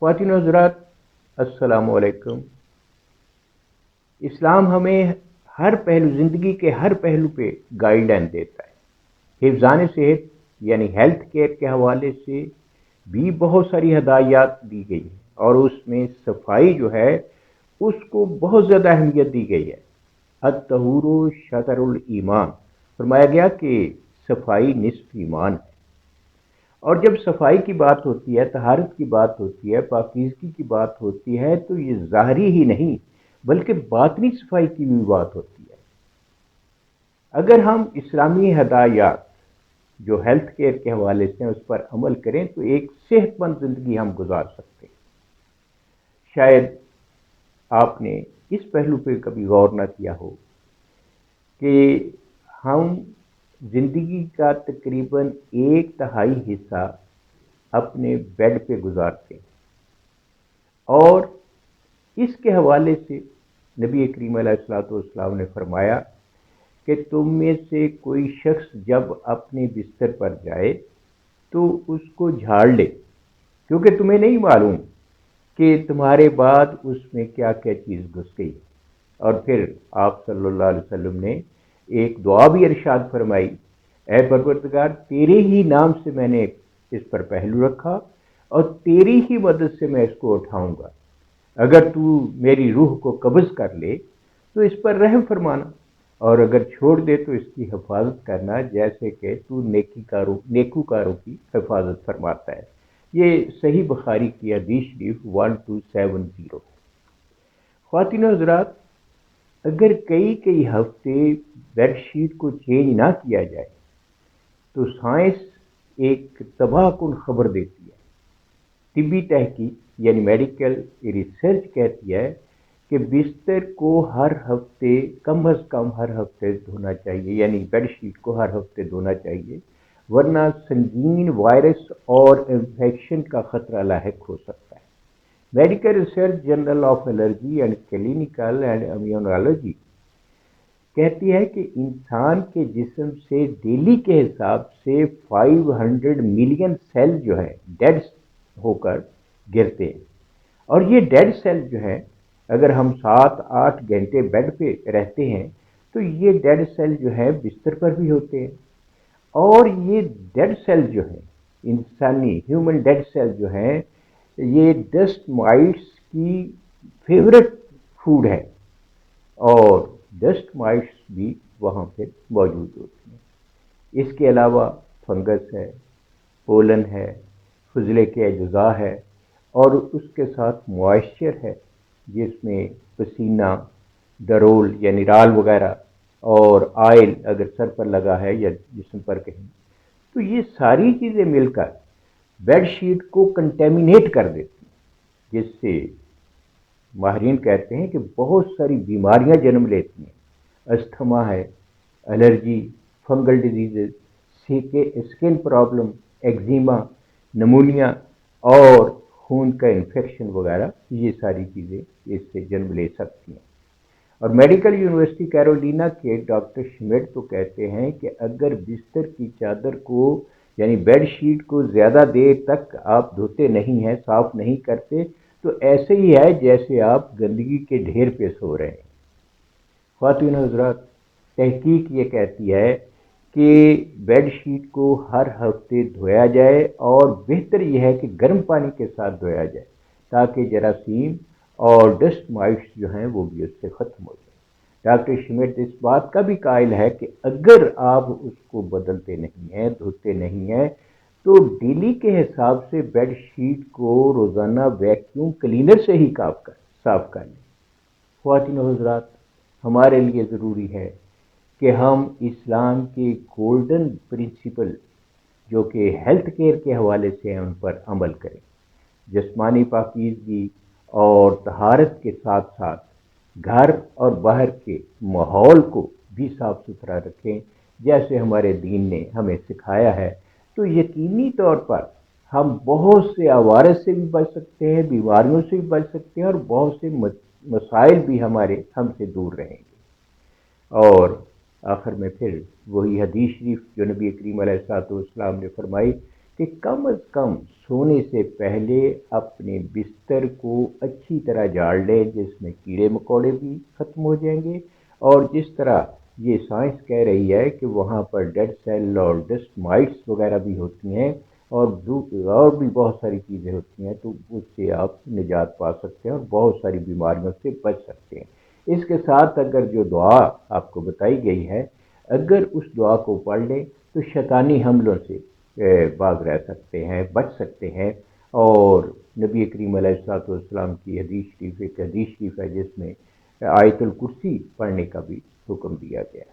ख्वातीन और हज़रात, अस्सलाम वालेकुम। इस्लाम हमें हर पहलू, ज़िंदगी के हर पहलू पे गाइडलाइन देता है। हिफ्ज़ान सेहत यानी हेल्थ केयर के हवाले से भी बहुत सारी हदायत दी गई है, और उसमें सफाई जो है उसको बहुत ज़्यादा अहमियत दी गई है। अत-तहूरु शतरुल ईमान, फरमाया गया कि सफाई निस्फ ईमान है। और जब सफाई की बात होती है, तहारत की बात होती है, पाकीज़गी की बात होती है, तो ये ज़ाहरी ही नहीं बल्कि बातनी सफाई की भी बात होती है। अगर हम इस्लामी हदायत जो हेल्थ केयर के हवाले से उस पर अमल करें तो एक सेहतमंद ज़िंदगी हम गुजार सकते हैं। शायद आपने इस पहलू पे कभी गौर न किया हो कि हम ज़िंदगी का तकरीबन एक तिहाई हिस्सा अपने बेड पे गुजारते हैं, और इसके हवाले से नबी करीम अलैहिस्सलाम ने फरमाया कि तुम में से कोई शख्स जब अपने बिस्तर पर जाए तो उसको झाड़ ले, क्योंकि तुम्हें नहीं मालूम कि तुम्हारे बाद उसमें क्या क्या चीज़ घुस गई। और फिर आप सल्लल्लाहु अलैहि वसल्लम ने एक दुआ भी इरशाद फरमाई, ऐ परवरदिगार, तेरे ही नाम से मैंने इस पर पहलू रखा और तेरी ही मदद से मैं इसको उठाऊंगा। अगर तू मेरी रूह को कब्ज़ कर ले तो इस पर रहम फरमाना, और अगर छोड़ दे तो इसकी हिफाजत करना, जैसे कि तू नेकूकारों की हिफाजत फरमाता है। ये सही बुखारी की हदीस शरीफ 1270। ख्वातीन और हज़रात, अगर कई कई हफ्ते बेडशीट को चेंज ना किया जाए तो साइंस एक तबाहकुन खबर देती है। तिब्बी तहकीक यानी मेडिकल रिसर्च कहती है कि बिस्तर को हर हफ्ते कम अज़ कम हर हफ्ते धोना चाहिए, यानी बेडशीट को हर हफ्ते धोना चाहिए, वरना संगीन वायरस और इन्फेक्शन का खतरा लाहिक हो सकता है। Medical research journal of allergy and clinical and immunology कहती है कि इंसान के जिस्म से डेली के हिसाब से 500 मिलियन सेल जो है डेड होकर गिरते हैं, और ये डेड सेल जो है, अगर हम 7-8 घंटे बेड पे रहते हैं तो ये डेड सेल जो है बिस्तर पर भी होते हैं। और ये डेड सेल जो है, इंसानी ह्यूमन डेड सेल जो है, ये डस्ट माइट्स की फेवरेट फूड है, और डस्ट माइट्स भी वहाँ पे मौजूद होती हैं। इसके अलावा फंगस है, पोलन है, फजले के अज्जा है, और उसके साथ मॉइस्चर है जिसमें पसीना, डरोल यानी राल वगैरह, और आयल अगर सर पर लगा है या जिस्म पर कहीं, तो ये सारी चीज़ें मिलकर बेडशीट को कंटेमिनेट कर देती हैं, जिससे माहिरीन कहते हैं कि बहुत सारी बीमारियां जन्म लेती हैं। अस्थमा है, allergy, fungal disease, skin problem, eczema, नमूनिया और खून का इन्फेक्शन वगैरह, ये सारी चीज़ें इससे जन्म ले सकती हैं। और मेडिकल यूनिवर्सिटी कैरोलिना के डॉक्टर श्मिट तो कहते हैं कि अगर बिस्तर की चादर को यानी बेडशीट को ज़्यादा देर तक आप धोते नहीं हैं, साफ़ नहीं करते, तो ऐसे ही है जैसे आप गंदगी के ढेर पे सो रहे हैं। ख्वातीन हज़रात, तहकीक ये कहती है कि बेडशीट को हर हफ्ते धोया जाए, और बेहतर यह है कि गर्म पानी के साथ धोया जाए, ताकि जरासीम और डस्ट माइट्स जो हैं वो भी उससे ख़त्म हो जाए। डॉक्टर श्मिट इस बात का भी कायल है कि अगर आप उसको बदलते नहीं हैं, धोते नहीं हैं, तो डेली के हिसाब से बेडशीट को रोज़ाना वैक्यूम क्लीनर से ही साफ कर लें। ख्वातीन और हज़रात, हमारे लिए ज़रूरी है कि हम इस्लाम के गोल्डन प्रिंसिपल जो कि हेल्थ केयर के हवाले से हैं उन पर अमल करें। जिस्मानी पाकीज़गी और तहारत के साथ साथ घर और बाहर के माहौल को भी साफ सुथरा रखें, जैसे हमारे दीन ने हमें सिखाया है। तो यकीनी तौर पर हम बहुत से अवारस से भी बच सकते हैं, बीमारियों से भी बच सकते हैं, और बहुत से मसाइल भी हमारे हमसे दूर रहेंगे। और आखिर में फिर वही हदीस शरीफ जो नबी करीम अलैहिस्सलाम ने फरमाई کہ کم از کم سونے سے پہلے اپنے بستر کو اچھی طرح جھاڑ لیں، جس میں کیڑے مکوڑے بھی ختم ہو جائیں گے، اور جس طرح یہ سائنس کہہ رہی ہے کہ وہاں پر ڈیڈ سیل اور ڈسٹ مائٹس وغیرہ بھی ہوتی ہیں، اور بھی بہت ساری چیزیں ہوتی ہیں، تو اس سے آپ نجات پا سکتے ہیں اور بہت ساری بیماریوں سے بچ سکتے ہیں۔ اس کے ساتھ اگر جو دعا آپ کو بتائی گئی ہے، اگر اس دعا کو پڑھ لیں تو شیطانی حملوں سے باز رہ سکتے ہیں، بچ سکتے ہیں۔ اور نبی کریم علیہ الصلوۃ والسلام کی ایک حدیث شریف ہے جس میں آیت الکرسی پڑھنے کا بھی حکم دیا گیا ہے۔